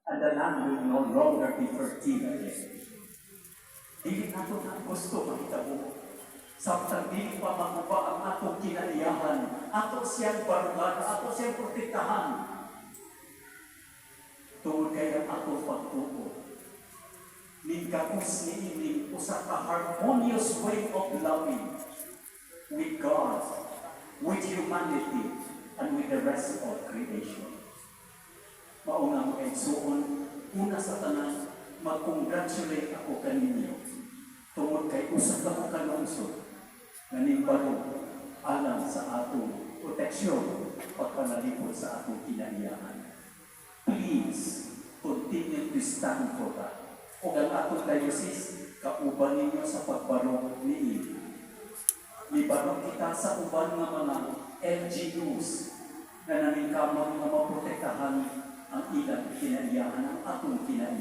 and the land will no longer be fertile again. Dili nato na gusto makitabo. Samtang dili pa makuha ang atong kinaiyahan, ato siyang barugan, ato siyang protektahan. Tungod kaya ato pagtuo. Ningkapos ni ining usa ka harmonious way of loving with God, with humanity, and with the rest of creation. Mauna mo igsuon, una sa tanan, mag-congratulate ako kaninyo. Tungod kay usa ka mo kanungsod, nanibaro alang sa atong proteksyon pagpanalipod sa atong kinaiyahan. Please, continue to stand for that. O ang atong diocese, kauban ninyo sa pagbarong ni Ibi. Libarong kita sa uban ng mga LGUs na naningkamang na maprotektahan ang ilang kinaiyahan, ang atong kinaiyahan.